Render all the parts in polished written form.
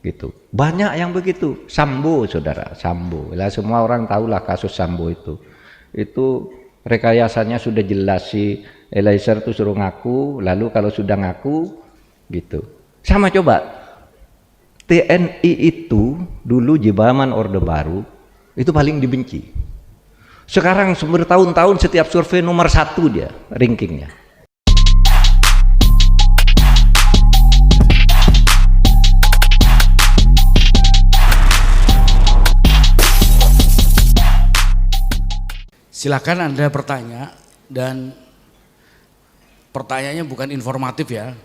gitu. Banyak yang begitu. Sambo, saudara, Sambo. Lah semua orang tahulah kasus Sambo itu. Itu rekayasanya sudah jelas, si Eliezer tuh suruh ngaku, lalu kalau sudah ngaku gitu. Sama coba TNI itu dulu zaman Orde Baru itu paling dibenci. Sekarang bertahun-tahun setiap survei nomor 1 dia rankingnya. Silakan Anda bertanya, dan pertanyaannya bukan informatif ya.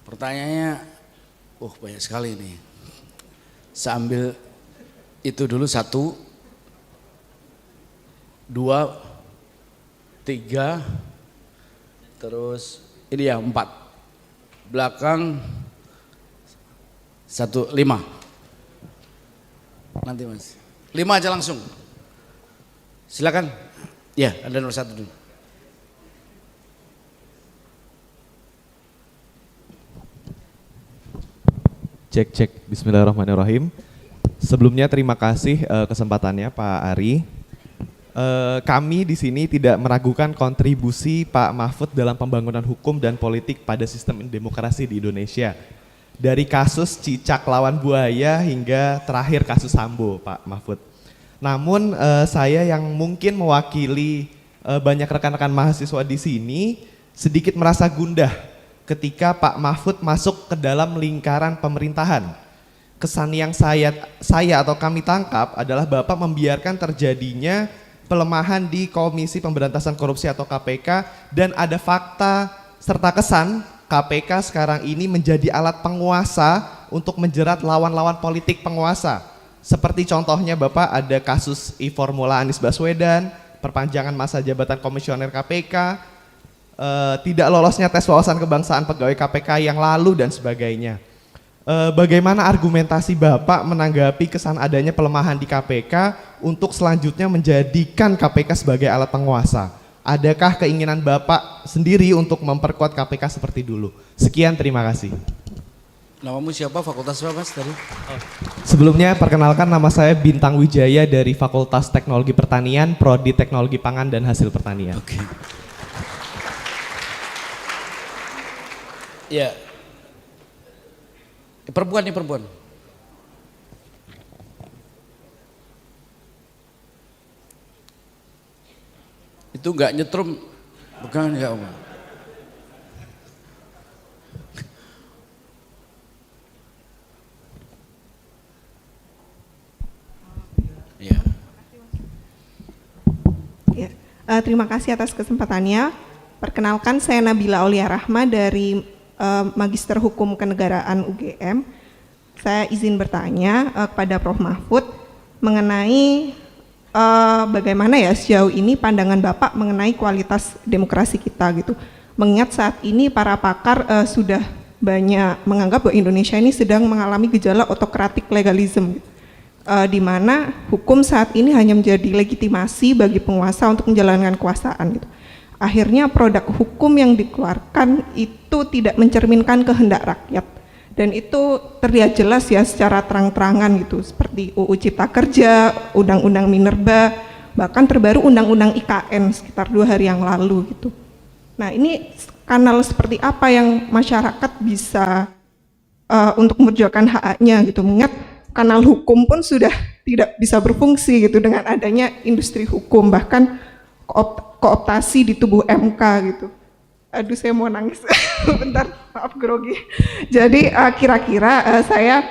Pertanyaannya banyak sekali nih. Saya ambil itu dulu 1, 2, 3, terus ini ya 4. Belakang 1, 5. Nanti Mas. 5 aja langsung. Silakan. Ya, Anda nomor 1 dulu. Cek. Bismillahirrahmanirrahim. Sebelumnya terima kasih kesempatannya Pak Ari. Kami di sini tidak meragukan kontribusi Pak Mahfud dalam pembangunan hukum dan politik pada sistem demokrasi di Indonesia. Dari kasus cicak lawan buaya hingga terakhir kasus Sambo, Pak Mahfud. Namun saya yang mungkin mewakili banyak rekan-rekan mahasiswa di sini sedikit merasa gundah ketika Pak Mahfud masuk ke dalam lingkaran pemerintahan. Kesan yang saya atau kami tangkap adalah Bapak membiarkan terjadinya pelemahan di Komisi Pemberantasan Korupsi atau KPK, dan ada fakta serta kesan KPK sekarang ini menjadi alat penguasa untuk menjerat lawan-lawan politik penguasa. Seperti contohnya Bapak ada kasus e-formula Anies Baswedan, perpanjangan masa jabatan komisioner KPK, tidak lolosnya tes wawasan kebangsaan pegawai KPK yang lalu dan sebagainya. Bagaimana argumentasi Bapak menanggapi kesan adanya pelemahan di KPK untuk selanjutnya menjadikan KPK sebagai alat penguasa? Adakah keinginan Bapak sendiri untuk memperkuat KPK seperti dulu? Sekian, terima kasih. Namamu siapa? Fakultas apa Mas tadi? Sebelumnya perkenalkan, nama saya Bintang Wijaya dari Fakultas Teknologi Pertanian, Prodi Teknologi Pangan dan Hasil Pertanian. Oke. Ya. Perempuan. Itu enggak nyetrum, bukan enggak Om. Ya. Ya, terima kasih atas kesempatannya. Perkenalkan, saya Nabila Aulia Rahma dari Magister Hukum Kenegaraan UGM. Saya izin bertanya kepada Prof. Mahfud mengenai bagaimana ya sejauh ini pandangan Bapak mengenai kualitas demokrasi kita gitu. Mengingat saat ini para pakar sudah banyak menganggap bahwa Indonesia ini sedang mengalami gejala autokratik legalisme gitu. Di mana hukum saat ini hanya menjadi legitimasi bagi penguasa untuk menjalankan kekuasaan gitu. Akhirnya produk hukum yang dikeluarkan itu tidak mencerminkan kehendak rakyat, dan itu terlihat jelas ya secara terang-terangan gitu, seperti UU Cipta Kerja, Undang-Undang Minerba, bahkan terbaru Undang-Undang IKN sekitar 2 hari yang lalu gitu. Nah, ini kanal seperti apa yang masyarakat bisa untuk memperjuangkan hak-haknya gitu, mengingat kanal hukum pun sudah tidak bisa berfungsi gitu dengan adanya industri hukum, bahkan kooptasi di tubuh MK gitu. Aduh, saya mau nangis. Bentar, maaf grogi. Jadi kira-kira saya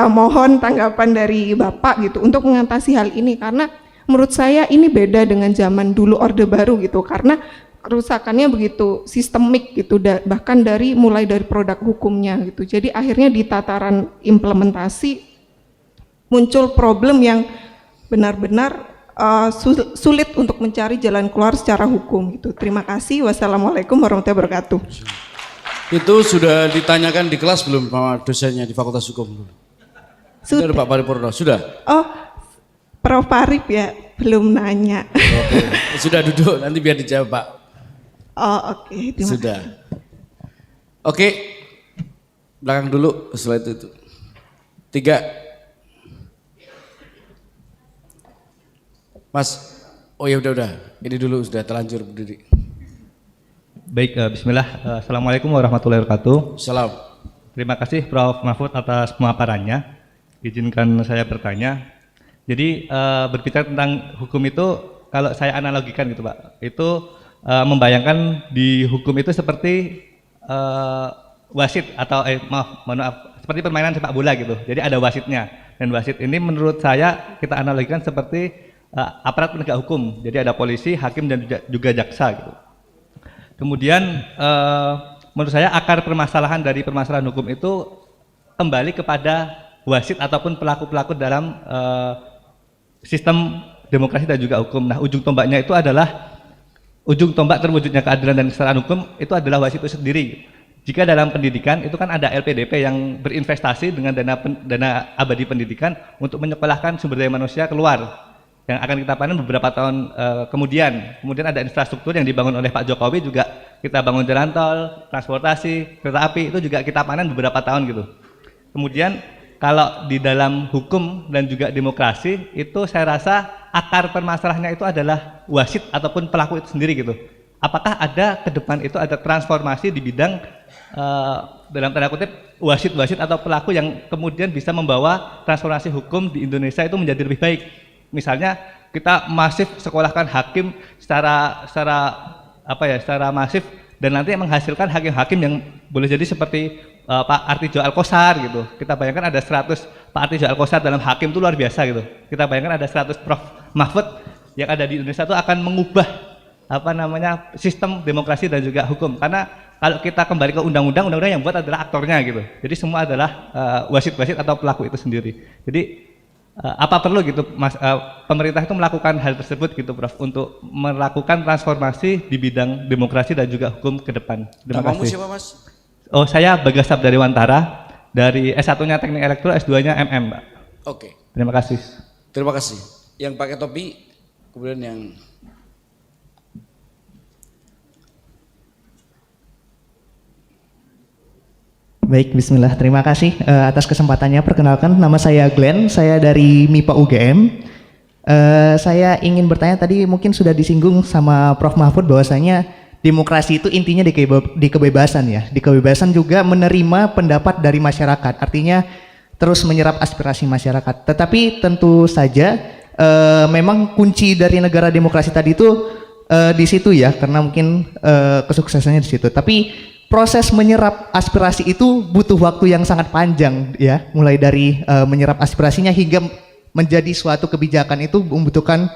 mohon tanggapan dari Bapak gitu untuk mengatasi hal ini, karena menurut saya ini beda dengan zaman dulu Orde Baru gitu, karena kerusakannya begitu sistemik gitu, bahkan mulai dari produk hukumnya gitu. Jadi akhirnya di tataran implementasi muncul problem yang benar-benar sulit untuk mencari jalan keluar secara hukum gitu. Terima kasih. Wassalamualaikum warahmatullahi wabarakatuh. Itu sudah ditanyakan di kelas belum sama dosennya di Fakultas Hukum? Sudah Pak Paripurno, sudah? Oh, Prof. Parip ya, belum nanya. Oke. Sudah duduk, nanti biar dijawab Pak. Oh oke, terima Sudah. kasih. Oke, belakang dulu setelah itu. 3. Mas, oh ya udah. Ini dulu sudah terlanjur berdiri. Baik, bismillah. Assalamualaikum warahmatullahi wabarakatuh. Salam. Terima kasih Prof. Mahfud atas pemaparannya. Izinkan saya bertanya. Jadi berbicara tentang hukum itu, kalau saya analogikan gitu Pak, itu membayangkan di hukum itu seperti wasit atau maaf, seperti permainan sepak bola gitu. Jadi ada wasitnya, dan wasit ini menurut saya kita analogikan seperti aparat penegak hukum. Jadi ada polisi, hakim, dan juga jaksa gitu. Kemudian menurut saya akar permasalahan dari permasalahan hukum itu kembali kepada wasit ataupun pelaku-pelaku dalam sistem demokrasi dan juga hukum. Nah, ujung tombaknya itu adalah ujung tombak terwujudnya keadilan dan kesetaraan hukum itu adalah wasit itu sendiri. Jika dalam pendidikan itu kan ada LPDP yang berinvestasi dengan dana abadi pendidikan untuk menyekolahkan sumber daya manusia keluar, yang akan kita panen beberapa tahun kemudian. Kemudian ada infrastruktur yang dibangun oleh Pak Jokowi, juga kita bangun jalan tol, transportasi, kereta api, itu juga kita panen beberapa tahun gitu. Kemudian kalau di dalam hukum dan juga demokrasi itu saya rasa akar permasalahannya itu adalah wasit ataupun pelaku itu sendiri gitu. Apakah ada ke depan itu ada transformasi di bidang dalam tanda kutip wasit-wasit atau pelaku yang kemudian bisa membawa transformasi hukum di Indonesia itu menjadi lebih baik? Misalnya kita masif sekolahkan hakim secara masif, dan nanti menghasilkan hakim-hakim yang boleh jadi seperti Pak Artijo Alkosar gitu. Kita bayangkan ada 100 Pak Artijo Alkosar dalam hakim itu luar biasa gitu. Kita bayangkan ada 100 Prof Mahfud yang ada di Indonesia itu akan mengubah sistem demokrasi dan juga hukum. Karena kalau kita kembali ke undang-undang yang buat adalah aktornya gitu. Jadi semua adalah wasit-wasit atau pelaku itu sendiri. Jadi apa perlu gitu pemerintah itu melakukan hal tersebut gitu Prof, untuk melakukan transformasi di bidang demokrasi dan juga hukum ke depan? Terima Namamu kasih. siapa Mas? Oh, saya Bagas dari Wantara, dari S1-nya Teknik Elektro, S2-nya MM, Mbak. Oke. Terima kasih. Terima kasih. Yang pakai topi, kemudian yang Baik, bismillah. Terima kasih atas kesempatannya. Perkenalkan, nama saya Glenn, saya dari MIPA UGM. Saya ingin bertanya, tadi mungkin sudah disinggung sama Prof Mahfud bahwasanya demokrasi itu intinya di kebebasan ya. Di kebebasan juga menerima pendapat dari masyarakat, artinya terus menyerap aspirasi masyarakat. Tetapi tentu saja memang kunci dari negara demokrasi tadi itu di situ ya, karena mungkin kesuksesannya di situ. Tapi proses menyerap aspirasi itu butuh waktu yang sangat panjang ya, mulai dari menyerap aspirasinya hingga menjadi suatu kebijakan itu membutuhkan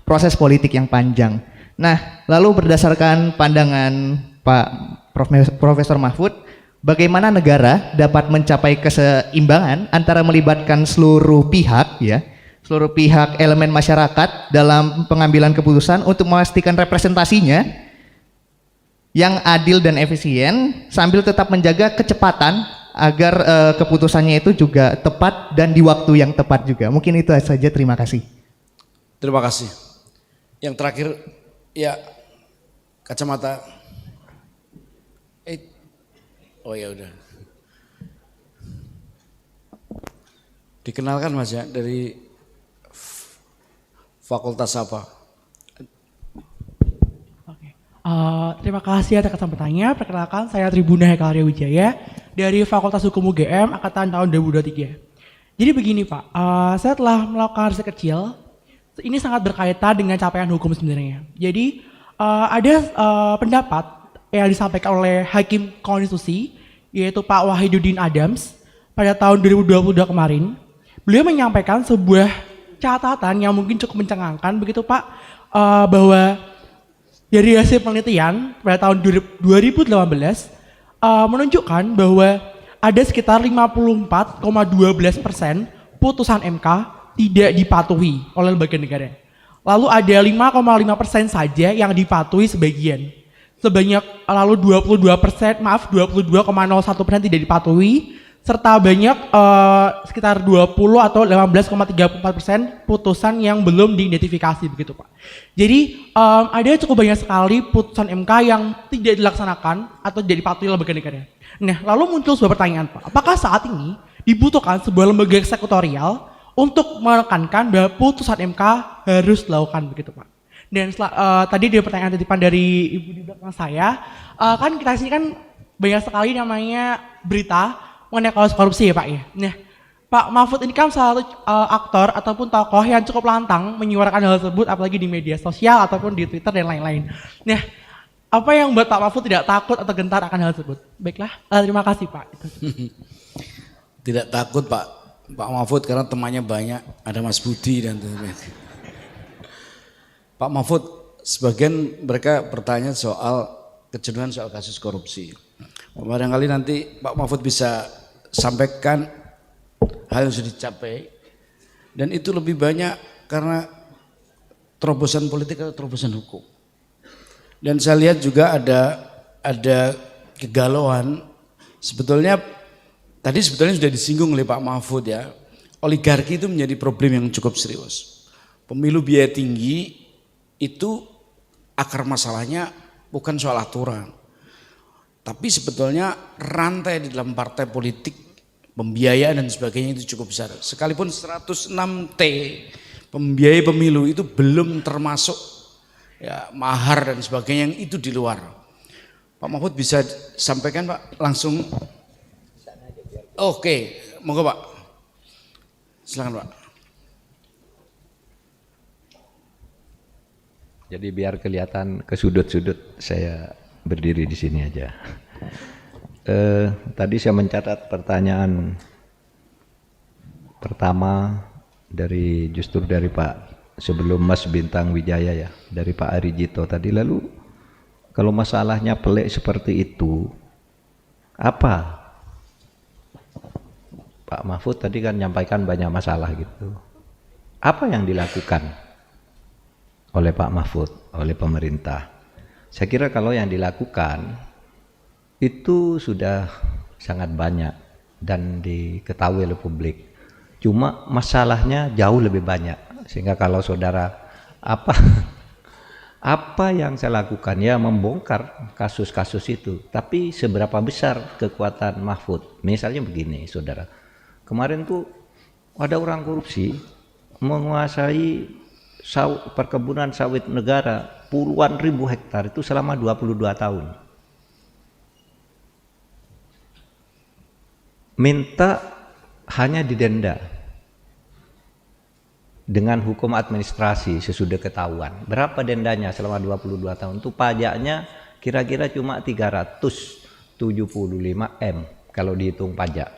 proses politik yang panjang. Nah, lalu berdasarkan pandangan Pak Profesor Mahfud, bagaimana negara dapat mencapai keseimbangan antara melibatkan seluruh pihak ya, seluruh pihak elemen masyarakat dalam pengambilan keputusan untuk memastikan representasinya yang adil dan efisien sambil tetap menjaga kecepatan agar keputusannya itu juga tepat dan di waktu yang tepat juga. Mungkin itu saja, terima kasih. terima kasih. Yang terakhir ya kacamata. Oh ya udah. Dikenalkan Mas ya, dari fakultas apa? Terima kasih atas kesempatannya. Perkenalkan, saya Tribuna Hekalia Wijaya dari Fakultas Hukum UGM angkatan tahun 2023. Jadi begini Pak, saya telah melakukan riset kecil. Ini sangat berkaitan dengan capaian hukum sebenarnya. Jadi ada pendapat yang disampaikan oleh Hakim Konstitusi, yaitu Pak Wahidudin Adams pada tahun 2022 kemarin. Beliau menyampaikan sebuah catatan yang mungkin cukup mencengangkan begitu Pak, bahwa dari hasil penelitian pada tahun 2018 menunjukkan bahwa ada sekitar 54,12% putusan MK tidak dipatuhi oleh lembaga negara. Lalu ada 5,5% saja yang dipatuhi sebagian. Lalu 22,01% tidak dipatuhi, serta banyak sekitar 20 atau 18,34% putusan yang belum diidentifikasi begitu Pak. Jadi ada cukup banyak sekali putusan MK yang tidak dilaksanakan atau tidak dipatuhi lembaga negara. Nah, lalu muncul sebuah pertanyaan Pak, apakah saat ini dibutuhkan sebuah lembaga eksekutorial untuk menekankan bahwa putusan MK harus dilakukan begitu Pak. Dan tadi di pertanyaan titipan dari Ibu di belakang saya, kan kita sini kan banyak sekali namanya berita mengenai kasus korupsi ya Pak ya. Nah, Pak Mahfud ini kan salah satu aktor ataupun tokoh yang cukup lantang menyuarakan hal tersebut apalagi di media sosial ataupun di Twitter dan lain-lain. Nah, apa yang membuat Pak Mahfud tidak takut atau gentar akan hal tersebut? Baiklah, terima kasih Pak. Tidak takut Pak Mahfud karena temannya banyak, ada Mas Budi dan teman-teman. Pak Mahfud, sebagian mereka bertanya soal kejenuhan soal kasus korupsi. Barangkali nanti Pak Mahfud bisa sampaikan hal yang sudah dicapai dan itu lebih banyak karena terobosan politik atau terobosan hukum. Dan saya lihat juga ada kegalauan. Sebetulnya tadi sudah disinggung oleh Pak Mahfud ya. Oligarki itu menjadi problem yang cukup serius. Pemilu biaya tinggi itu akar masalahnya bukan soal aturan. Tapi sebetulnya rantai di dalam partai politik, pembiayaan dan sebagainya itu cukup besar. Sekalipun 106T pembiayai pemilu itu belum termasuk ya mahar dan sebagainya yang itu di luar. Pak Mahfud bisa sampaikan Pak langsung. Oke, monggo Pak. Silakan Pak. Jadi biar kelihatan ke sudut-sudut saya berdiri di sini aja. Tadi saya mencatat pertanyaan pertama justru dari Pak sebelum Mas Bintang Wijaya ya, dari Pak Arijito tadi. Lalu kalau masalahnya pelik seperti itu, apa? Pak Mahfud tadi kan menyampaikan banyak masalah gitu. Apa yang dilakukan oleh Pak Mahfud, oleh pemerintah? Saya kira kalau yang dilakukan itu sudah sangat banyak dan diketahui oleh publik. Cuma masalahnya jauh lebih banyak. Sehingga kalau saudara apa yang saya lakukan ya membongkar kasus-kasus itu. Tapi seberapa besar kekuatan Mahfud? Misalnya begini saudara. Kemarin tuh ada orang korupsi menguasai perkebunan sawit negara puluhan ribu hektar itu selama 22 tahun. Minta hanya didenda dengan hukum administrasi sesudah ketahuan. Berapa dendanya selama 22 tahun? Itu pajaknya kira-kira cuma 375 M kalau dihitung pajak.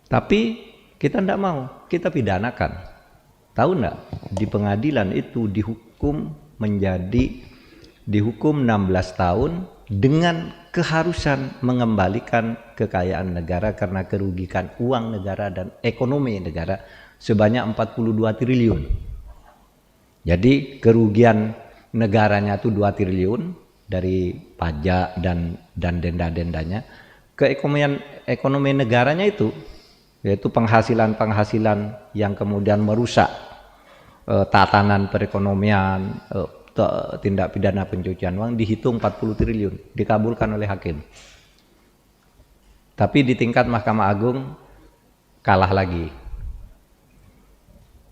Tapi kita tidak mau, kita pidanakan. Tahu enggak, di pengadilan itu dihukum 16 tahun dengan keharusan mengembalikan kekayaan negara karena kerugian uang negara dan ekonomi negara sebanyak 42 triliun. Jadi kerugian negaranya itu 2 triliun dari pajak dan denda-dendanya. Ekonomi negaranya itu yaitu penghasilan yang kemudian merusak tatanan perekonomian, tindak pidana pencucian uang dihitung 40 triliun, dikabulkan oleh hakim. Tapi di tingkat Mahkamah Agung kalah lagi.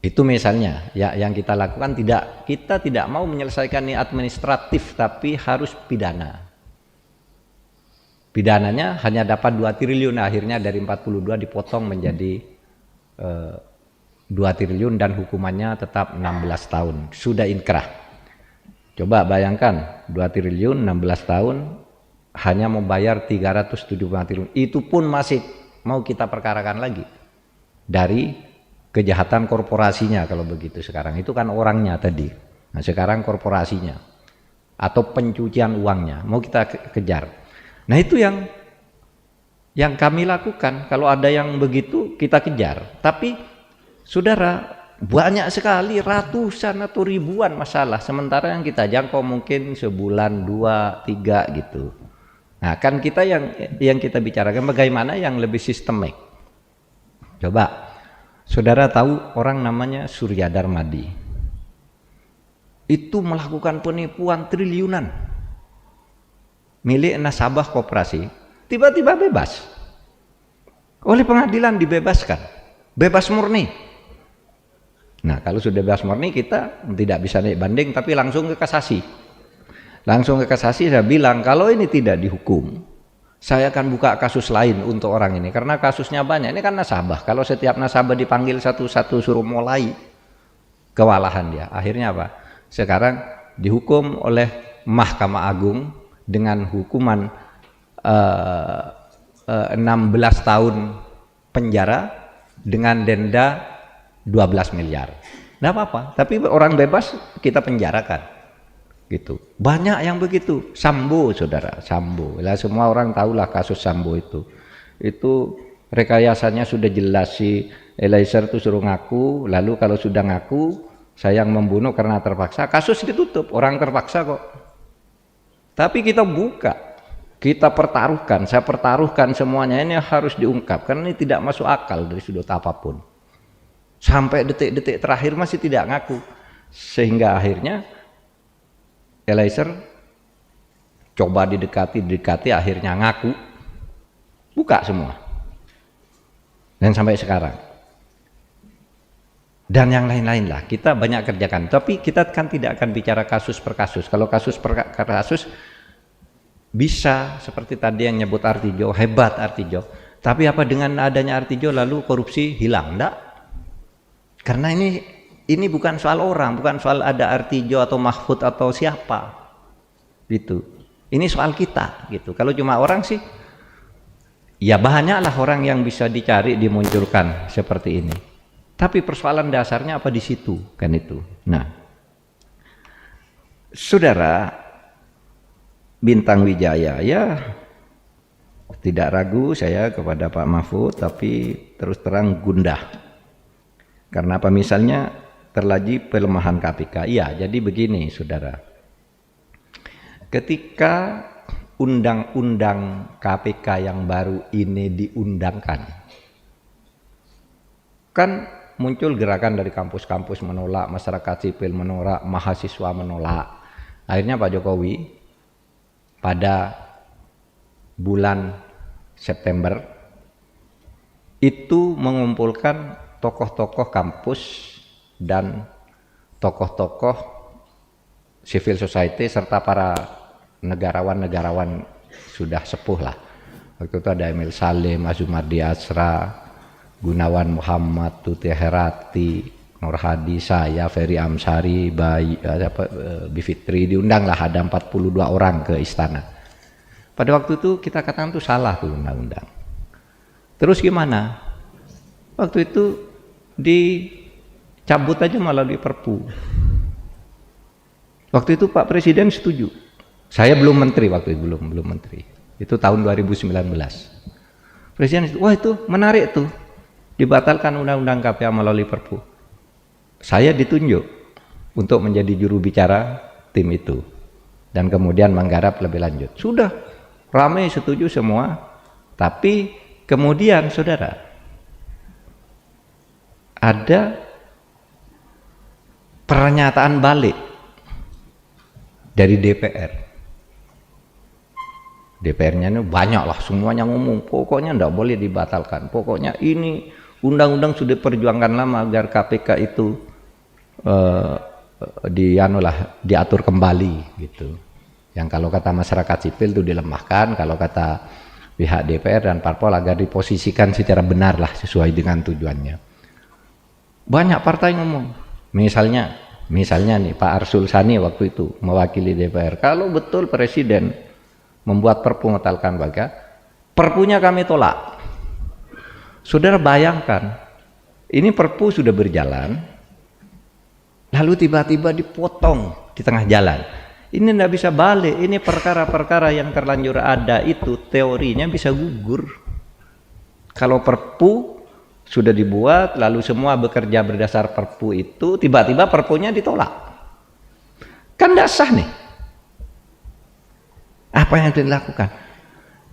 Itu misalnya ya yang kita lakukan, kita tidak mau menyelesaikan ini administratif tapi harus pidana. Pidananya hanya dapat 2 triliun, akhirnya dari 42 dipotong menjadi 2 triliun dan hukumannya tetap 16 tahun. Sudah inkrah. Coba bayangkan 2 triliun 16 tahun hanya membayar 375 triliun. Itu pun masih mau kita perkarakan lagi. Dari kejahatan korporasinya kalau begitu sekarang. Itu kan orangnya tadi. Nah sekarang korporasinya. Atau pencucian uangnya. Mau kita kejar. Nah itu yang kami lakukan. Kalau ada yang begitu kita kejar. Tapi saudara, banyak sekali ratusan atau ribuan masalah. Sementara yang kita jangkau mungkin sebulan, 2, 3 gitu. Nah kan kita yang kita bicarakan bagaimana yang lebih sistemik. Coba, saudara tahu orang namanya Surya Darmadi. Itu melakukan penipuan triliunan. Milik nasabah koperasi, tiba-tiba bebas. oleh pengadilan dibebaskan, bebas murni. Nah, kalau sudah bebas murni kita tidak bisa naik banding, tapi langsung ke kasasi. Langsung ke kasasi, saya bilang kalau ini tidak dihukum, saya akan buka kasus lain untuk orang ini, karena kasusnya banyak. Ini kan nasabah, kalau setiap nasabah dipanggil satu-satu suruh mulai, kewalahan dia. Akhirnya apa? Sekarang dihukum oleh Mahkamah Agung dengan hukuman 16 tahun penjara dengan denda 12 miliar. Nggak apa-apa, tapi orang bebas kita penjarakan. Gitu. Banyak yang begitu. Sambo, saudara, Sambo. Lah semua orang tahulah kasus Sambo itu. Itu rekayasanya sudah jelas, si Eliezer itu suruh ngaku, lalu kalau sudah ngaku, saya yang membunuh karena terpaksa, kasus ditutup, orang terpaksa kok. Tapi kita buka, kita pertaruhkan, saya pertaruhkan semuanya, ini harus diungkap, karena ini tidak masuk akal dari sudut apapun. Sampai detik-detik terakhir masih tidak ngaku, sehingga akhirnya Eliezer coba didekati, akhirnya ngaku, buka semua, dan sampai sekarang. Dan yang lain-lain lah, kita banyak kerjakan, tapi kita kan tidak akan bicara kasus per kasus. Kalau kasus per kasus bisa seperti tadi yang nyebut Artijo, hebat Artijo, tapi apa dengan adanya Artijo lalu korupsi hilang? Enggak. Karena ini bukan soal orang, bukan soal ada Artijo atau Mahfud atau siapa, gitu. Ini soal kita, gitu. Kalau cuma orang sih, ya banyaklah orang yang bisa dicari, dimunculkan seperti ini. Tapi persoalan dasarnya apa di situ, kan itu. Nah, saudara Bintang Wijaya, ya tidak ragu saya kepada Pak Mahfud, tapi terus terang gundah. Karena apa? Misalnya terjadi pelemahan KPK. Iya, jadi begini saudara. Ketika undang-undang KPK yang baru ini diundangkan, kan muncul gerakan dari kampus-kampus menolak, masyarakat sipil menolak, mahasiswa menolak. Akhirnya Pak Jokowi pada bulan September itu mengumpulkan tokoh-tokoh kampus dan tokoh-tokoh civil society serta para negarawan-negarawan sudah sepuh lah. Waktu itu ada Emil Salim, Azumardi Asra, Gunawan Muhammad, Tuti Herati, Nur Hadi, saya, Ferry Amsari, Bivitri, diundanglah ada 42 orang ke istana. Pada waktu itu kita katakan itu salah tuh undang-undang. Terus gimana? Waktu itu dicabut aja melalui Perpu. Waktu itu Pak Presiden setuju. Saya belum menteri waktu itu, belum menteri. Itu tahun 2019. Presiden itu, wah itu menarik tuh. Dibatalkan undang-undang KPK melalui Perpu. Saya ditunjuk untuk menjadi juru bicara tim itu dan kemudian menggarap lebih lanjut. Sudah ramai setuju semua, tapi kemudian saudara ada pernyataan balik dari DPR. DPR-nya ini banyak lah, semuanya ngomong pokoknya tidak boleh dibatalkan, pokoknya ini undang-undang sudah perjuangkan lama agar KPK itu diatur kembali gitu. Yang kalau kata masyarakat sipil itu dilemahkan, kalau kata pihak DPR dan parpol agar diposisikan secara benar lah sesuai dengan tujuannya. Banyak partai ngomong, misalnya nih Pak Arsul Sani waktu itu mewakili DPR, kalau betul Presiden membuat Perpu membatalkan KPK, Perpunya kami tolak. Saudara bayangkan, ini Perpu sudah berjalan, lalu tiba-tiba dipotong di tengah jalan. Ini tidak bisa balik, ini perkara-perkara yang terlanjur ada itu teorinya bisa gugur. Kalau Perpu sudah dibuat, lalu semua bekerja berdasar Perpu itu, tiba-tiba Perpunya ditolak. Kan tidak sah nih. Apa yang dilakukan?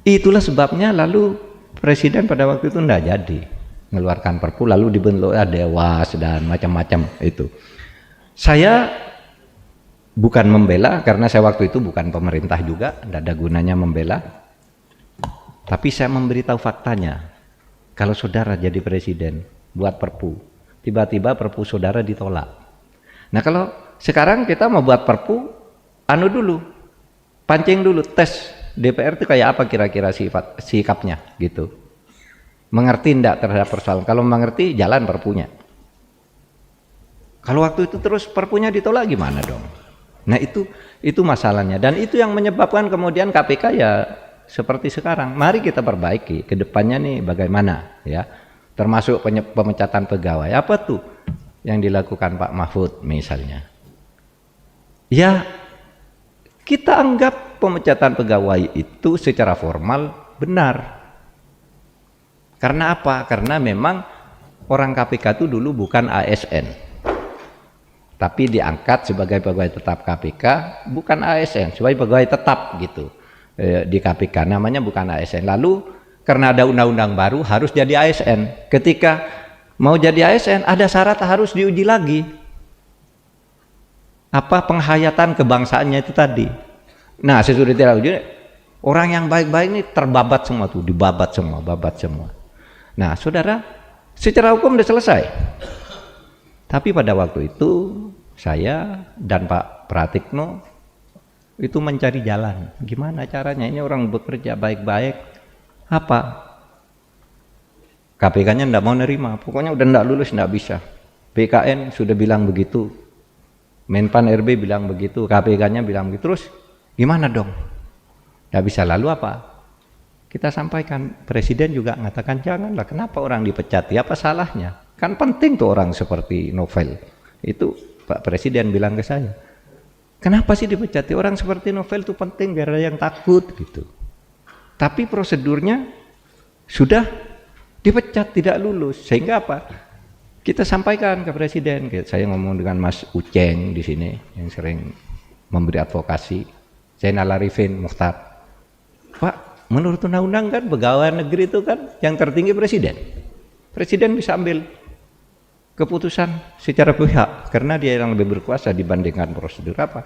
Itulah sebabnya lalu Presiden pada waktu itu tidak jadi mengeluarkan Perpu, lalu dibentuklah Dewas dan macam-macam itu. Saya bukan membela, karena saya waktu itu bukan pemerintah juga, tidak ada gunanya membela. Tapi saya memberitahu faktanya. kalau saudara jadi presiden buat perpu, tiba-tiba perpu saudara ditolak. Nah kalau sekarang kita mau buat perpu, dulu, pancing dulu, tes DPR itu kayak apa kira-kira sikapnya gitu. Mengerti enggak terhadap persoalan? Kalau mengerti, jalan perpunya. Kalau waktu itu terus perpunya ditolak gimana dong? Nah itu masalahnya, dan itu yang menyebabkan kemudian KPK ya seperti sekarang. Mari kita perbaiki ke depannya nih bagaimana ya, termasuk pemecatan pegawai. Apa tuh yang dilakukan Pak Mahfud misalnya? Ya kita anggap pemecatan pegawai itu secara formal benar. Karena apa? Karena memang orang KPK itu dulu bukan ASN, tapi diangkat sebagai pegawai tetap KPK, bukan ASN, sebagai pegawai tetap gitu di KPK, namanya bukan ASN. Lalu karena ada undang-undang baru harus jadi ASN. Ketika mau jadi ASN ada syarat harus diuji lagi. Apa penghayatan kebangsaannya itu tadi. Nah sesudah tidak uji, orang yang baik-baik ini terbabat semua tuh, dibabat semua, babat semua. Nah saudara, secara hukum sudah selesai. Tapi pada waktu itu saya dan Pak Pratikno itu mencari jalan. Gimana caranya ini orang bekerja baik-baik, apa? KPK-nya enggak mau nerima, pokoknya udah enggak lulus, enggak bisa. BKN sudah bilang begitu, Menpan RB bilang begitu, KPK-nya bilang begitu, terus gimana dong? Enggak bisa, lalu apa? Kita sampaikan, Presiden juga mengatakan janganlah, kenapa orang dipecat, apa salahnya? Kan penting tuh orang seperti Novel. Itu Pak Presiden bilang ke saya, kenapa sih dipecati orang seperti Novel itu penting biar ada yang takut gitu. Tapi prosedurnya sudah dipecat, tidak lulus, sehingga apa? Kita sampaikan ke Presiden. Saya ngomong dengan Mas Uceng di sini yang sering memberi advokasi, Zainal Arifin Mukhtar. Pak, menurut undang-undang kan pegawai negeri itu kan yang tertinggi Presiden. Presiden bisa ambil keputusan secara pihak karena dia yang lebih berkuasa dibandingkan prosedur apa.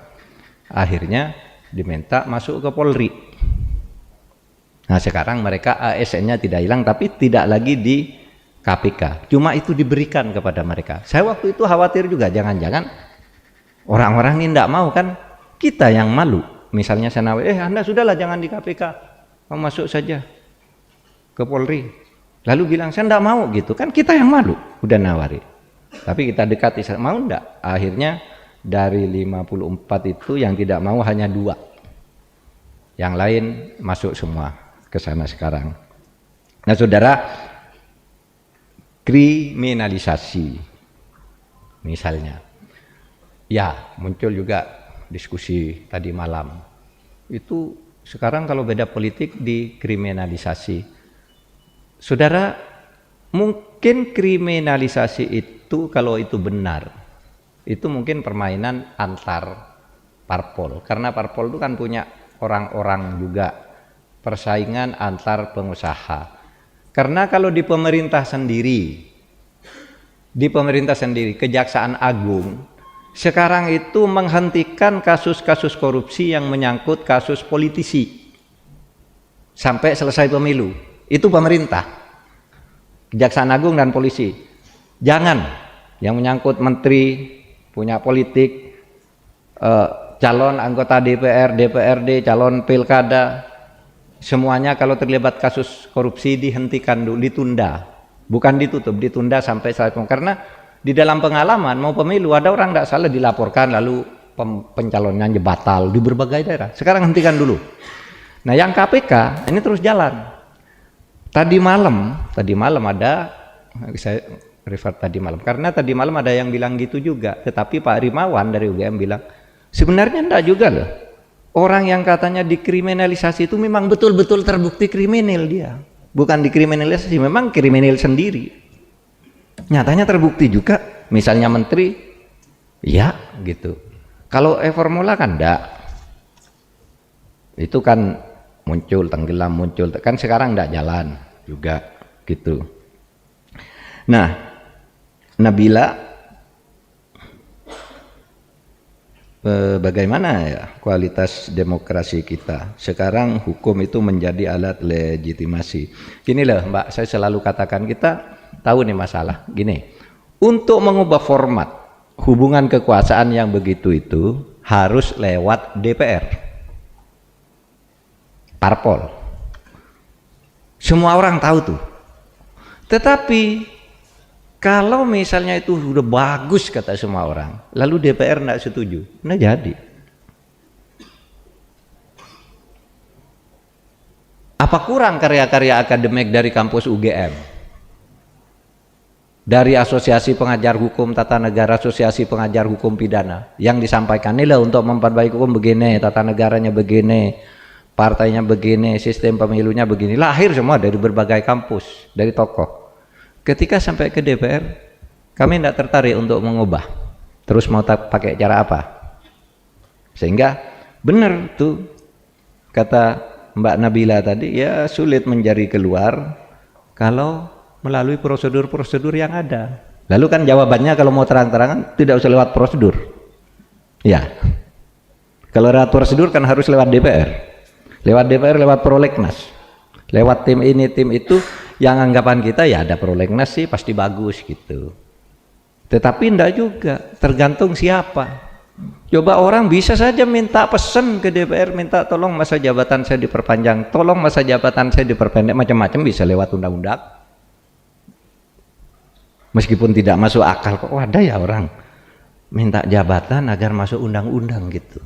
Akhirnya diminta masuk ke Polri. Nah sekarang mereka ASN-nya tidak hilang tapi tidak lagi di KPK. Cuma itu diberikan kepada mereka. Saya waktu itu khawatir juga jangan-jangan orang-orang ini tidak mau, kan kita yang malu. Misalnya saya nawari, Anda sudahlah jangan di KPK, kamu masuk saja ke Polri. Lalu bilang saya tidak mau gitu, kan kita yang malu udah nawari. Tapi kita dekati, mau enggak? Akhirnya dari 54 itu yang tidak mau hanya 2. Yang lain masuk semua ke sana sekarang. Nah saudara, kriminalisasi misalnya. Ya muncul juga diskusi tadi malam. Itu sekarang kalau beda politik dikriminalisasi. Saudara, mungkin kriminalisasi itu kalau itu benar, itu mungkin permainan antar parpol, karena parpol itu kan punya orang-orang juga, persaingan antar pengusaha. Karena kalau di pemerintah sendiri Kejaksaan Agung sekarang itu menghentikan kasus-kasus korupsi yang menyangkut kasus politisi sampai selesai pemilu, itu pemerintah, Kejaksaan Agung dan polisi. Jangan yang menyangkut menteri, punya politik, calon anggota DPR, DPRD, calon pilkada, semuanya kalau terlibat kasus korupsi dihentikan dulu, ditunda, bukan ditutup, ditunda sampai saat itu. Karena di dalam pengalaman mau pemilu ada orang tidak salah dilaporkan lalu pencalonannya batal di berbagai daerah. Sekarang hentikan dulu. Nah yang KPK ini terus jalan. Tadi malam ada, saya refer tadi malam, karena tadi malam ada yang bilang gitu juga, tetapi Pak Rimawan dari UGM bilang, sebenarnya enggak juga loh. Orang yang katanya dikriminalisasi itu memang betul-betul terbukti kriminal dia. Bukan dikriminalisasi, memang kriminal sendiri. Nyatanya terbukti juga, misalnya menteri, ya gitu. Kalau formula kan enggak. Itu kan muncul, tenggelam, muncul, kan sekarang enggak jalan juga gitu. Nah, Nabila, bagaimana ya kualitas demokrasi kita. Sekarang hukum itu menjadi alat legitimasi. Gini loh Mbak, saya selalu katakan kita tahu nih masalah. Gini, untuk mengubah format hubungan kekuasaan yang begitu itu harus lewat DPR, parpol. Semua orang tahu tuh. Tetapi kalau misalnya itu sudah bagus kata semua orang, lalu DPR tidak setuju, nah jadi. Apa kurang karya-karya akademik dari kampus UGM? Dari Asosiasi Pengajar Hukum Tata Negara, Asosiasi Pengajar Hukum Pidana, yang disampaikan ini lah untuk memperbaiki hukum begini, tata negaranya begini, partainya begini, sistem pemilunya begini, lahir semua dari berbagai kampus, dari tokoh. Ketika sampai ke DPR, kami tidak tertarik untuk mengubah. Terus mau pakai cara apa? Sehingga benar tuh kata Mbak Nabila tadi, ya sulit mencari keluar kalau melalui prosedur-prosedur yang ada. Lalu kan jawabannya kalau mau terang-terangan tidak usah lewat prosedur. Ya. Kalau lewat prosedur kan harus lewat DPR. Lewat DPR, lewat prolegnas. Lewat tim ini, tim itu. Yang anggapan kita ya ada prolegnas sih pasti bagus gitu. Tetapi enggak juga, tergantung siapa. Coba orang bisa saja minta pesan ke DPR, minta tolong masa jabatan saya diperpanjang, tolong masa jabatan saya diperpendek, macam-macam bisa lewat undang-undang. Meskipun tidak masuk akal, kok ada ya orang minta jabatan agar masuk undang-undang gitu.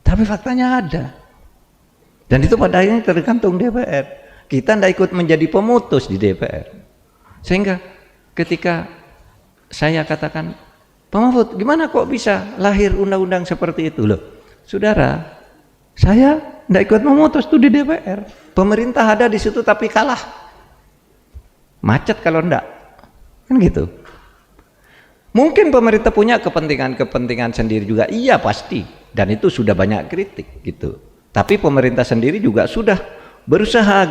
Tapi faktanya ada. Dan itu pada akhirnya tergantung DPR. Kita tidak ikut menjadi pemutus di DPR. Sehingga ketika saya katakan, Pak Mahfud, gimana kok bisa lahir undang-undang seperti itu? Loh, saudara, saya tidak ikut memutus tuh di DPR. Pemerintah ada di situ tapi kalah. Macet kalau enggak. Kan gitu. Mungkin pemerintah punya kepentingan-kepentingan sendiri juga. Iya pasti. Dan itu sudah banyak kritik gitu. Tapi pemerintah sendiri juga sudah berusaha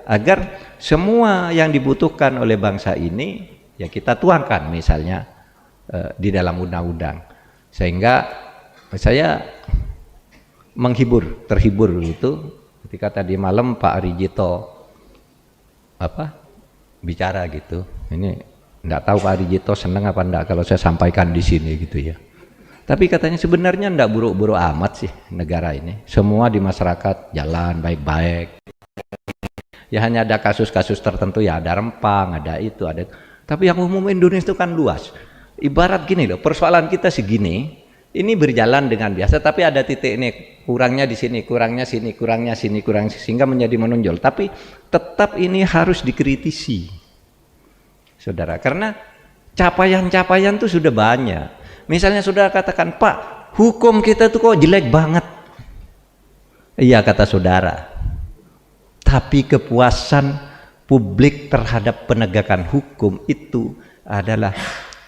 agar semua yang dibutuhkan oleh bangsa ini ya kita tuangkan misalnya di dalam undang-undang, sehingga saya terhibur itu ketika tadi malam Pak Arijito bicara gitu. Ini enggak tahu Pak Arijito senang apa enggak kalau saya sampaikan di sini gitu ya. Tapi katanya sebenarnya enggak buruk-buruk amat sih negara ini. Semua di masyarakat jalan baik-baik. Ya hanya ada kasus-kasus tertentu ya, ada rempang, ada itu, ada. Tapi yang umum Indonesia itu kan luas. Ibarat gini loh, persoalan kita segini, ini berjalan dengan biasa, tapi ada titik ini, kurangnya di sini, kurangnya sini, kurangnya sini, kurangnya sehingga menjadi menonjol. Tapi tetap ini harus dikritisi, saudara, karena capaian-capaian itu sudah banyak. Misalnya saudara katakan, Pak, hukum kita tuh kok jelek banget. Iya kata saudara. Tapi kepuasan publik terhadap penegakan hukum itu adalah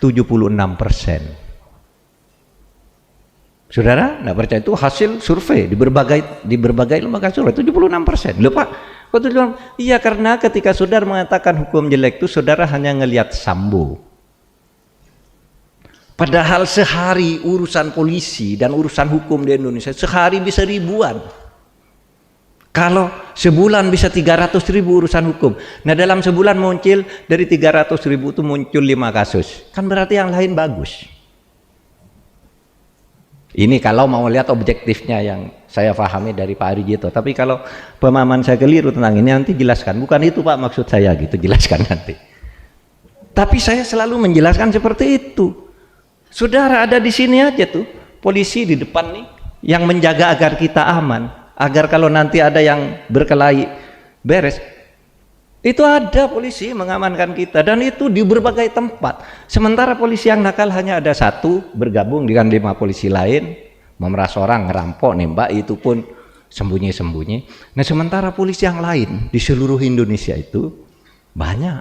76%. Saudara, enggak percaya, itu hasil survei di berbagai lembaga survei 76%. Loh Pak, kok 76%? Iya karena ketika saudara mengatakan hukum jelek itu saudara hanya ngelihat Sambo. Padahal sehari urusan polisi dan urusan hukum di Indonesia sehari bisa ribuan. Kalau sebulan bisa 300.000 urusan hukum. Nah dalam sebulan muncul dari 300.000 itu muncul 5 kasus. Kan berarti yang lain bagus. Ini kalau mau lihat objektifnya yang saya pahami dari Pak Arijito. Tapi kalau pemahaman saya keliru tentang ini nanti jelaskan. Bukan itu Pak maksud saya gitu, jelaskan nanti. Tapi saya selalu menjelaskan seperti itu. Saudara ada di sini aja tuh, polisi di depan nih yang menjaga agar kita aman, agar kalau nanti ada yang berkelahi beres. Itu ada polisi mengamankan kita dan itu di berbagai tempat. Sementara polisi yang nakal hanya ada satu bergabung dengan 5 polisi lain, memeras orang, ngerampok, nembak, itu pun sembunyi-sembunyi. Nah sementara polisi yang lain di seluruh Indonesia itu banyak.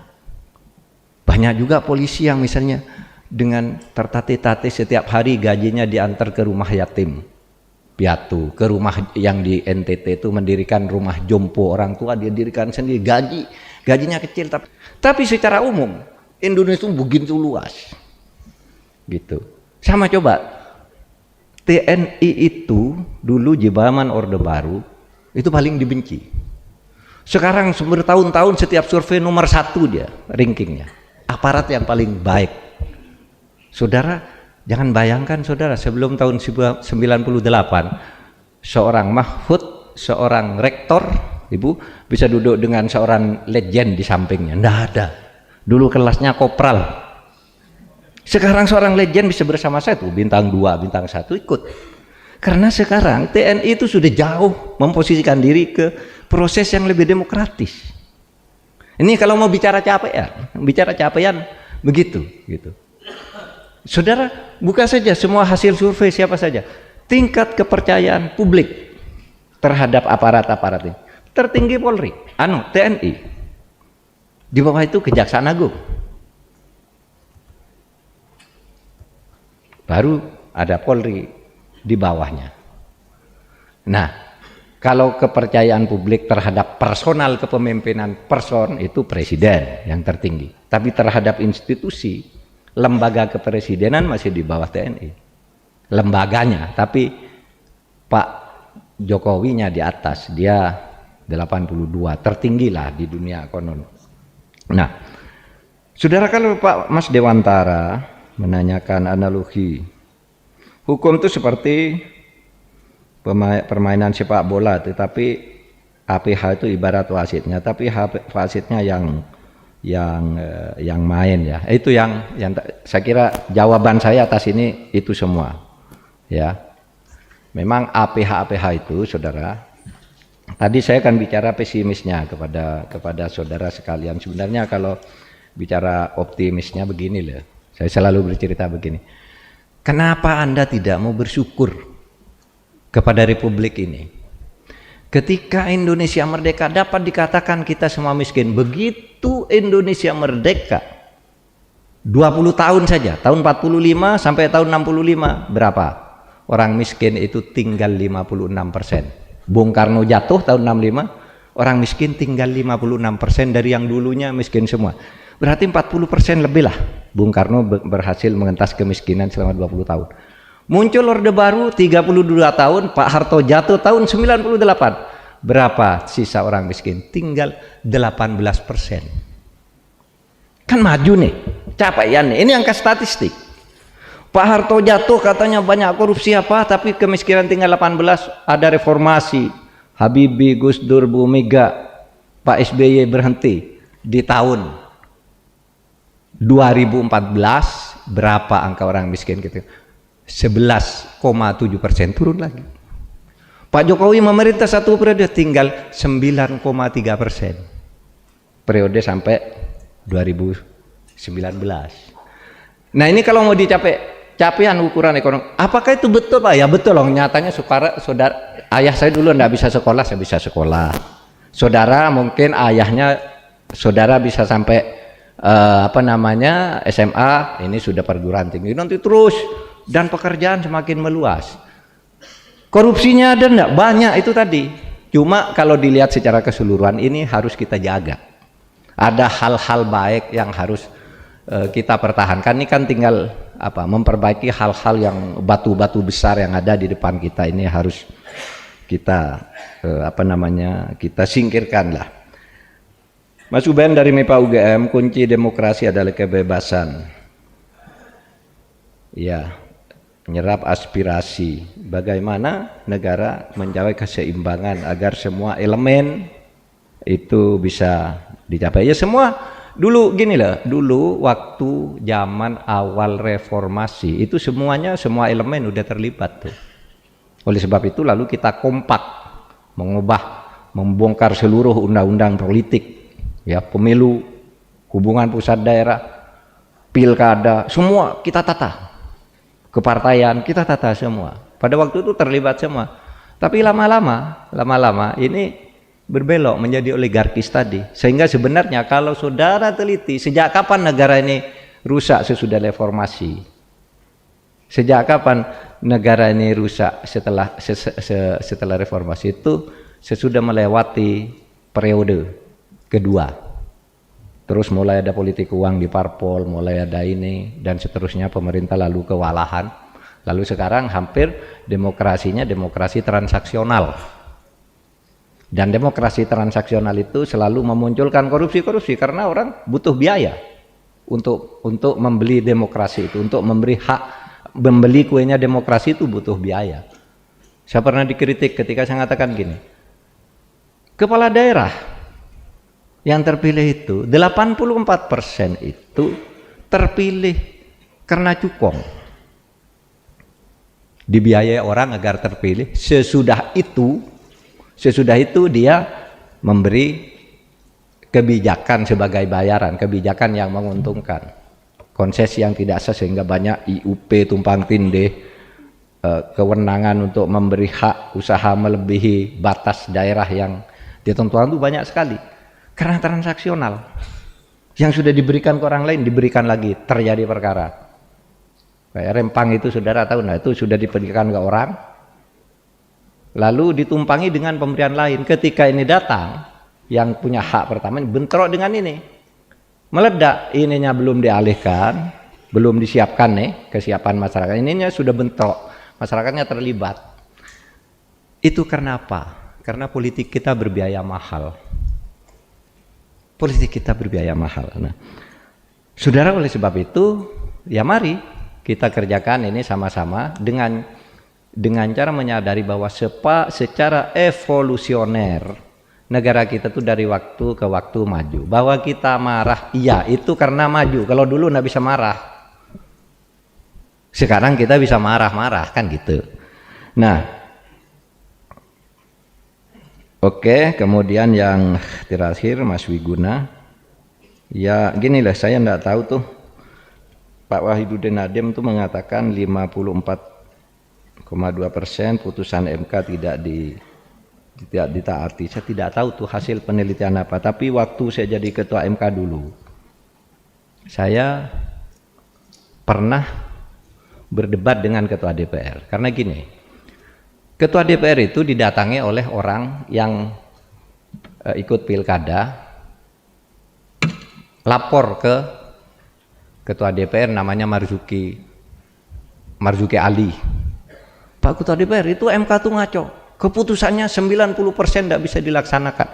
Banyak juga polisi yang misalnya dengan tertatih-tatih setiap hari gajinya diantar ke rumah yatim piatu, ke rumah yang di NTT itu mendirikan rumah jompo orang tua, dia dirikan sendiri, gajinya kecil tapi secara umum Indonesia itu begitu luas gitu. Sama coba, TNI itu dulu di zaman Orde Baru itu paling dibenci. Sekarang bertahun-tahun setiap survei nomor 1 dia rankingnya. Aparat yang paling baik. Saudara, jangan bayangkan saudara, sebelum tahun 98, seorang Mahfud, seorang rektor, ibu bisa duduk dengan seorang legend di sampingnya. Nggak ada. Dulu kelasnya kopral. Sekarang seorang legend bisa bersama saya tuh, bintang 2, bintang 1 ikut. Karena sekarang TNI itu sudah jauh memposisikan diri ke proses yang lebih demokratis. Ini kalau mau bicara capaian begitu gitu. Saudara, buka saja semua hasil survei siapa saja. Tingkat kepercayaan publik terhadap aparat-aparat ini tertinggi Polri, TNI. Di bawah itu Kejaksaan Agung. Baru ada Polri di bawahnya. Nah, kalau kepercayaan publik terhadap personal kepemimpinan itu presiden yang tertinggi. Tapi terhadap institusi, lembaga kepresidenan masih di bawah TNI. Lembaganya, tapi Pak Jokowinya di atas, dia 82, tertinggi lah di dunia konon. Nah, saudara, kalau Pak Mas Dewantara menanyakan analogi hukum itu seperti permainan sepak bola, tetapi APH itu ibarat wasitnya, tapi wasitnya yang main ya. Itu yang saya kira jawaban saya atas ini itu semua. Ya. Memang APH itu saudara, tadi saya akan bicara pesimisnya kepada saudara sekalian. Sebenarnya kalau bicara optimisnya begini loh. Saya selalu bercerita begini. Kenapa Anda tidak mau bersyukur kepada Republik ini? Ketika Indonesia merdeka dapat dikatakan kita semua miskin. Begitu Indonesia merdeka 20 tahun saja, tahun 45 sampai tahun 65 berapa? Orang miskin itu tinggal 56%. Bung Karno jatuh tahun 65, orang miskin tinggal 56% dari yang dulunya miskin semua. Berarti 40% lebih lah Bung Karno berhasil mengentas kemiskinan selama 20 tahun. Muncul Orde Baru 32 tahun, Pak Harto jatuh tahun 98. Berapa sisa orang miskin? Tinggal 18%. Kan maju nih, capaian nih. Ini angka statistik. Pak Harto jatuh katanya banyak korupsi apa, tapi kemiskinan tinggal 18. Ada reformasi, Habibie, Gus Dur, Bu Mega, Pak SBY berhenti di tahun 2014. Berapa angka orang miskin gitu? 11,7%, turun lagi. Pak Jokowi memerintah satu periode tinggal 9,3%. Periode sampai 2019. Nah, ini kalau mau dicapai capaian ukuran ekonomi, apakah itu betul Pak? Ya betul loh, nyatanya saudara ayah saya dulu enggak bisa sekolah, saya bisa sekolah. Saudara mungkin ayahnya saudara bisa sampai SMA, ini sudah perguruan tinggi, nanti terus, dan pekerjaan semakin meluas. Korupsinya ada enggak? Banyak itu tadi. Cuma kalau dilihat secara keseluruhan ini harus kita jaga. Ada hal-hal baik yang harus kita pertahankan. Ini kan tinggal memperbaiki hal-hal yang batu-batu besar yang ada di depan kita, ini harus kita kita singkirkan lah. Mas Uben dari MIPA UGM, kunci demokrasi adalah kebebasan. Ya, menyerap aspirasi. Bagaimana negara mencapai keseimbangan agar semua elemen itu bisa dicapai. Ya semua dulu gini loh, dulu waktu zaman awal reformasi itu semua elemen udah terlibat tuh. Oleh sebab itu lalu kita kompak membongkar seluruh undang-undang politik. Ya, pemilu, hubungan pusat daerah, pilkada, semua kita tata. Kepartaian kita tata semua. Pada waktu itu terlibat semua. Tapi lama-lama ini berbelok menjadi oligarkis tadi. Sehingga sebenarnya kalau saudara teliti sejak kapan negara ini rusak sesudah reformasi? Sejak kapan negara ini rusak setelah reformasi? Itu sesudah melewati periode kedua. terus mulai ada politik uang di parpol, mulai ada ini dan seterusnya, pemerintah lalu kewalahan, lalu sekarang hampir demokrasinya demokrasi transaksional. Dan demokrasi transaksional itu selalu memunculkan korupsi karena orang butuh biaya untuk membeli demokrasi itu, untuk memberi hak, membeli kuenya demokrasi itu butuh biaya. Saya pernah dikritik ketika saya mengatakan gini, kepala daerah yang terpilih itu 84% itu terpilih karena cukong, dibiayai orang agar terpilih. Sesudah itu dia memberi kebijakan sebagai bayaran, kebijakan yang menguntungkan, konsesi yang tidak sah sehingga banyak IUP tumpang tindih, kewenangan untuk memberi hak usaha melebihi batas daerah yang ditentukan itu banyak sekali. Karena transaksional, yang sudah diberikan ke orang lain diberikan lagi, terjadi perkara. Kayak Rempang itu saudara tahu, nah itu sudah diberikan ke orang, lalu ditumpangi dengan pemberian lain. Ketika ini datang, yang punya hak pertama bentrok dengan ini, meledak, ininya belum dialihkan, belum disiapkan nih, kesiapan masyarakat, ininya sudah bentrok, masyarakatnya terlibat. Itu karena apa? Karena politik kita berbiaya mahal. Politik kita berbiaya mahal. Nah, saudara, oleh sebab itu, ya mari kita kerjakan ini sama-sama dengan cara menyadari bahwa secara evolusioner negara kita tuh dari waktu ke waktu maju. Bahwa kita marah, iya itu karena maju. Kalau dulu nggak bisa marah, sekarang kita bisa marah-marah kan gitu. Nah, oke, kemudian yang terakhir Mas Wiguna, ya gini lah, saya enggak tahu tuh Pak Wahidudin Nadim tuh mengatakan 54,2% putusan MK tidak ditaati. Saya tidak tahu tuh hasil penelitian apa, tapi waktu saya jadi ketua MK dulu, saya pernah berdebat dengan ketua DPR karena gini, ketua DPR itu didatangi oleh orang yang ikut pilkada, lapor ke ketua DPR namanya Marzuki Ali. Pak ketua DPR, itu MK tuh ngaco, keputusannya 90% tidak bisa dilaksanakan,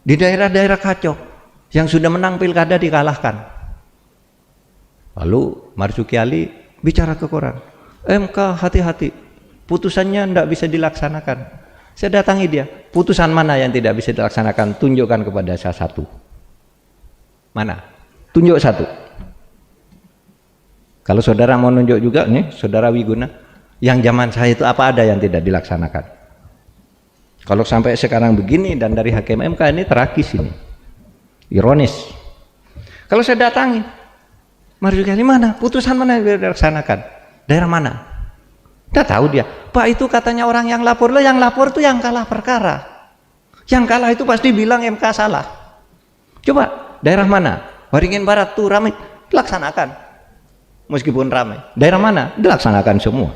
di daerah-daerah kacau, yang sudah menang pilkada dikalahkan. Lalu Marzuki Ali bicara ke koran, MK hati-hati, putusannya tidak bisa dilaksanakan. Saya datangi dia, putusan mana yang tidak bisa dilaksanakan, tunjukkan kepada saya satu. Mana? Tunjuk satu. Kalau saudara mau nunjuk juga nih, saudara Wiguna, yang zaman saya itu apa ada yang tidak dilaksanakan? Kalau sampai sekarang begini dan dari hakim MK ini tragis ini, ironis. Kalau saya datangi, Marzuki Ali mana? Putusan mana yang dilaksanakan? Daerah mana? Tidak tahu dia. Pak itu katanya orang yang lapor. Lah yang lapor itu yang kalah perkara. Yang kalah itu pasti bilang MK salah. Coba daerah mana? Waringin Barat tuh ramai, dilaksanakan. Meskipun ramai. Daerah mana? Dilaksanakan semua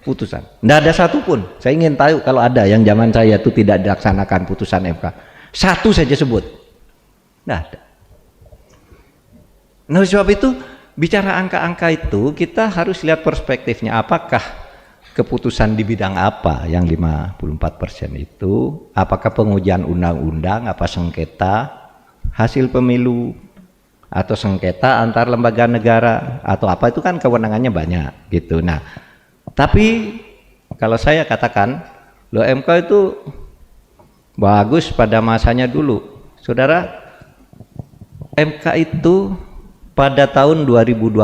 putusan. Tidak ada satupun. Saya ingin tahu kalau ada yang zaman saya itu tidak dilaksanakan putusan MK. Satu saja sebut. Tidak ada. Nah, sebab itu bicara angka-angka itu kita harus lihat perspektifnya. Apakah keputusan di bidang apa yang 54% itu? Apakah pengujian undang-undang, apa sengketa hasil pemilu, atau sengketa antar lembaga negara, atau apa, itu kan kewenangannya banyak gitu. Nah, tapi kalau saya katakan, loh MK itu bagus pada masanya dulu. Saudara, MK itu pada tahun 2012,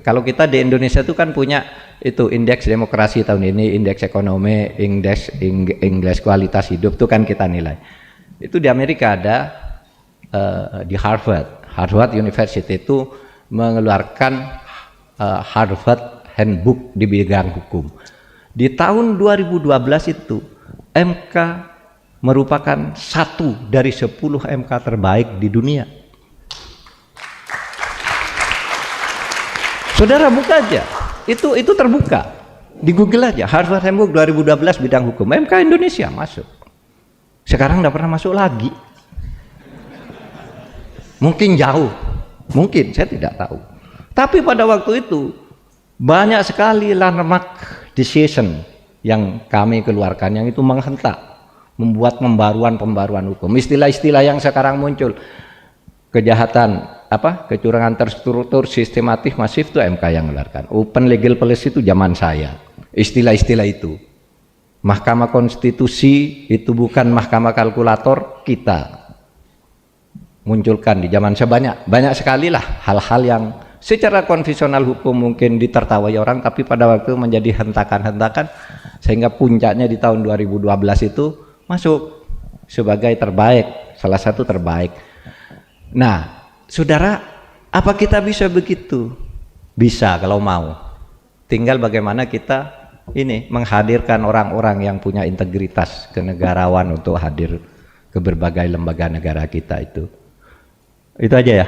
kalau kita di Indonesia itu kan punya itu indeks demokrasi tahun ini, indeks ekonomi, indeks kualitas hidup itu kan kita nilai. Itu di Amerika ada di Harvard University itu mengeluarkan Harvard Handbook di bidang hukum. Di tahun 2012 itu MK merupakan satu dari 10 MK terbaik di dunia. Saudara buka aja, itu terbuka di Google aja, Harvard Handbook 2012 bidang hukum, MK Indonesia masuk. Sekarang tidak pernah masuk lagi. Mungkin jauh, mungkin saya tidak tahu. Tapi pada waktu itu banyak sekali landmark decision yang kami keluarkan yang itu menghentak, membuat pembaruan hukum. Istilah-istilah yang sekarang muncul, kejahatan kecurangan terstruktur, sistematis, masif, itu MK yang mengeluarkan. Open legal policy itu zaman saya. Istilah-istilah itu. Mahkamah Konstitusi itu bukan mahkamah kalkulator, kita munculkan di zaman saya banyak sekali lah hal-hal yang secara konvensional hukum mungkin ditertawai orang, tapi pada waktu itu menjadi hentakan-hentakan sehingga puncaknya di tahun 2012 itu masuk sebagai terbaik, salah satu terbaik. Nah, saudara, apa kita bisa begitu? Bisa kalau mau. Tinggal bagaimana kita ini menghadirkan orang-orang yang punya integritas kenegarawan untuk hadir ke berbagai lembaga negara kita itu. Itu aja ya.